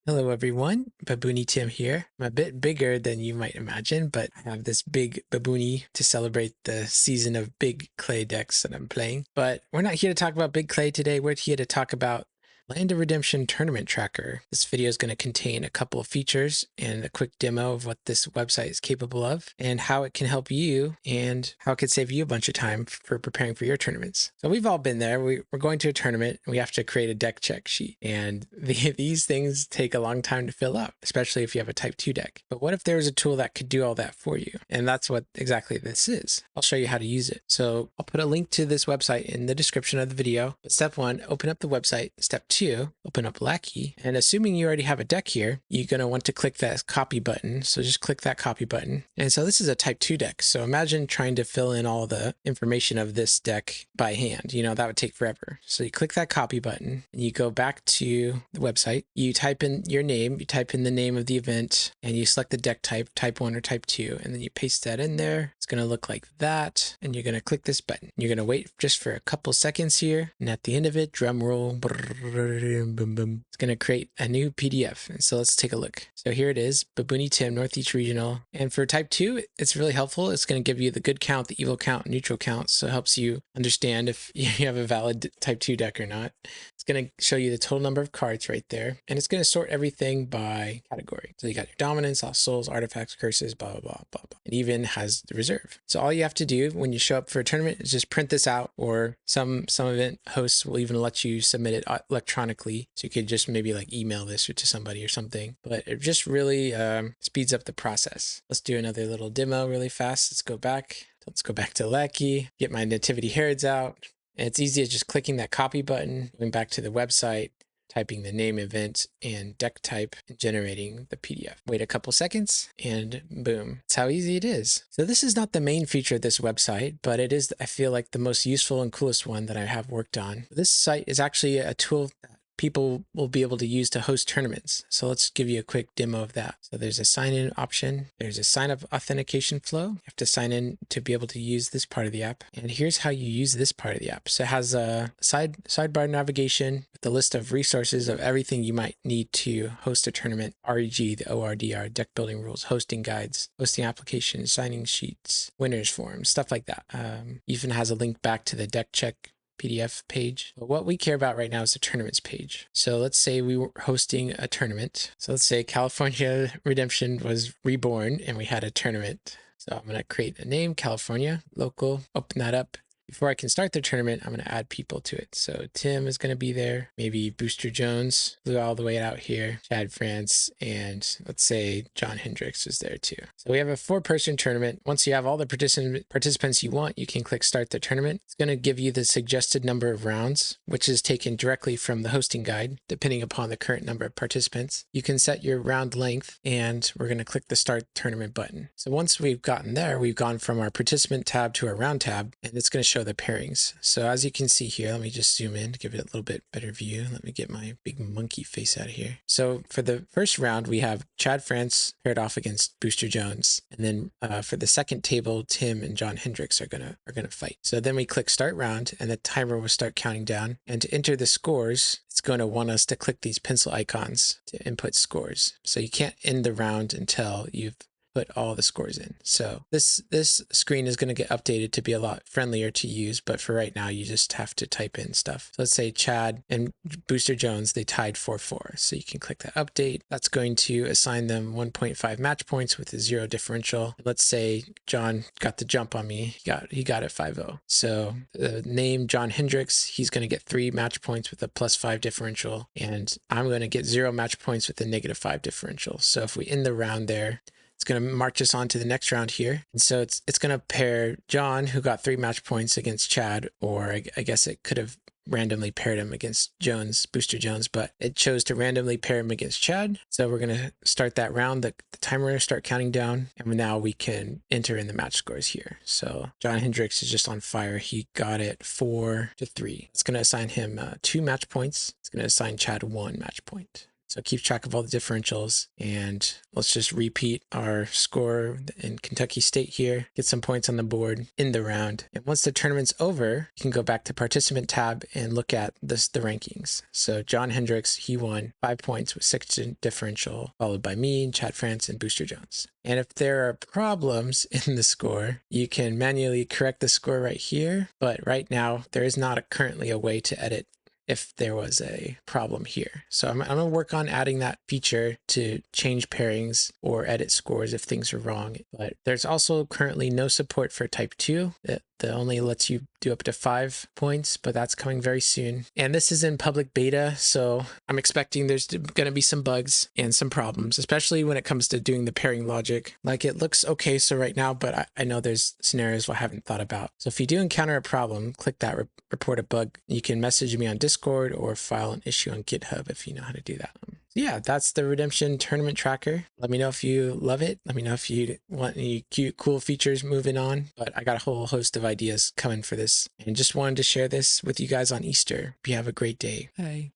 Hello everyone, Babooni Tim here. I'm a bit bigger than you might imagine, but I have this big Babooni to celebrate the season of big clay decks that I'm playing. But we're not here to talk about big clay today, we're here to talk about Land of Redemption Tournament Tracker. This video is going to contain a couple of features and a quick demo of what this website is capable of and how it can help you and how it could save you a bunch of time for preparing for your tournaments. So we've all been there. We're going to a tournament and we have to create a deck check sheet. And these things take a long time to fill out, especially if you have a type 2 deck. But what if there was a tool that could do all that for you? And that's what exactly this is. I'll show you how to use it. So I'll put a link to this website in the description of the video. But step 1, open up the website. Step 2, open up Lackey. And assuming you already have a deck here, you're going to want to click that copy button. So just click that copy button. And so this is a type 2 deck. So imagine trying to fill in all the information of this deck by hand. You know, that would take forever. So you click that copy button and you go back to the website. You type in your name, you type in the name of the event, and you select the deck type, type 1 or type 2, and then you paste that in there. It's going to look like that. And you're going to click this button. You're going to wait just for a couple seconds here. And at the end of it, drum roll. Boom, boom. It's going to create a new PDF. And so let's take a look. So here it is, Babooni Tim, Northeast Regional. And for type 2, it's really helpful. It's going to give you the good count, the evil count, neutral count. So it helps you understand if you have a valid type 2 deck or not. It's going to show you the total number of cards right there. And it's going to sort everything by category. So you got your dominance, lost souls, artifacts, curses, blah, blah, blah, blah, blah. It even has the reserve. So all you have to do when you show up for a tournament is just print this out, or some event hosts will even let you submit it electronically. So you could just maybe like email this to somebody or something, but it just really speeds up the process. Let's do another little demo really fast. Let's go back to Lackey, get my nativity herds out. And it's easy as just clicking that copy button, going back to the website, typing the name, event, and deck type, and generating the PDF. Wait a couple seconds, and boom. That's how easy it is. So this is not the main feature of this website, but it is, I feel like, the most useful and coolest one that I have worked on. This site is actually a tool that people will be able to use to host tournaments. So let's give you a quick demo of that. So there's a sign-in option. There's a sign-up authentication flow. You have to sign in to be able to use this part of the app. And here's how you use this part of the app. So it has a sidebar navigation with the list of resources of everything you might need to host a tournament. REG, the ORDR, deck building rules, hosting guides, hosting applications, signing sheets, winners forms, stuff like that. Even has a link back to the deck check PDF page. But what we care about right now is the tournaments page. So let's say we were hosting a tournament. So let's say California Redemption was reborn and we had a tournament. So I'm going to create a name, California, local, open that up. Before I can start the tournament, I'm going to add people to it. So Tim is going to be there. Maybe Booster Jones flew all the way out here. Chad France, and let's say John Hendricks is there too. So we have a 4-person tournament. Once you have all the participants you want, you can click start the tournament. It's going to give you the suggested number of rounds, which is taken directly from the hosting guide, depending upon the current number of participants. You can set your round length, and we're going to click the start tournament button. So once we've gotten there, we've gone from our participant tab to our round tab, and it's going to show the pairings. So as you can see here, let me just zoom in to give it a little bit better view. Let me get my big monkey face out of here. So for the first round, we have Chad France paired off against Booster Jones. And then for the second table, Tim and John Hendricks are gonna fight. So then we click start round and the timer will start counting down. And to enter the scores, it's going to want us to click these pencil icons to input scores. So you can't end the round until you've put all the scores in. So this screen is going to get updated to be a lot friendlier to use, but for right now you just have to type in stuff. So let's say Chad and Booster Jones, they tied 4-4. So you can click that update. That's going to assign them 1.5 match points with a 0 differential. Let's say John got the jump on me. He got it 5-0. So the name John Hendricks, he's going to get 3 match points with a +5 differential, and I'm going to get 0 match points with a -5 differential. So if we end the round there, it's going to march us on to the next round here. And so it's going to pair John, who got 3 match points, against Chad, or I guess it could have randomly paired him against Booster Jones, but it chose to randomly pair him against Chad. So we're going to start that round. The timer will start counting down, and now we can enter in the match scores here. So John Hendricks is just on fire. He got it 4-3. It's going to assign him 2 match points. It's going to assign Chad 1 match point. So it keeps track of all the differentials. And let's just repeat our score in Kentucky State here, get some points on the board in the round. And once the tournament's over, you can go back to participant tab and look at the rankings. So John Hendricks, he won 5 points with 6 differential, followed by me, Chad France, and Booster Jones. And if there are problems in the score, you can manually correct the score right here. But right now, there is not currently a way to edit if there was a problem here. So I'm going to work on adding that feature to change pairings or edit scores if things are wrong. But there's also currently no support for type 2. That only lets you do up to 5 points, but that's coming very soon. And this is in public beta, so I'm expecting there's going to be some bugs and some problems, especially when it comes to doing the pairing logic. Like, it looks okay so right now, but I know there's scenarios I haven't thought about. So if you do encounter a problem, click that report a bug. You can message me on Discord or file an issue on GitHub if you know how to do that. Yeah, that's the Redemption Tournament Tracker. Let me know if you love it. Let me know if you want any cute, cool features moving on. But I got a whole host of ideas coming for this, and just wanted to share this with you guys on Easter. Hope you have a great day. Bye.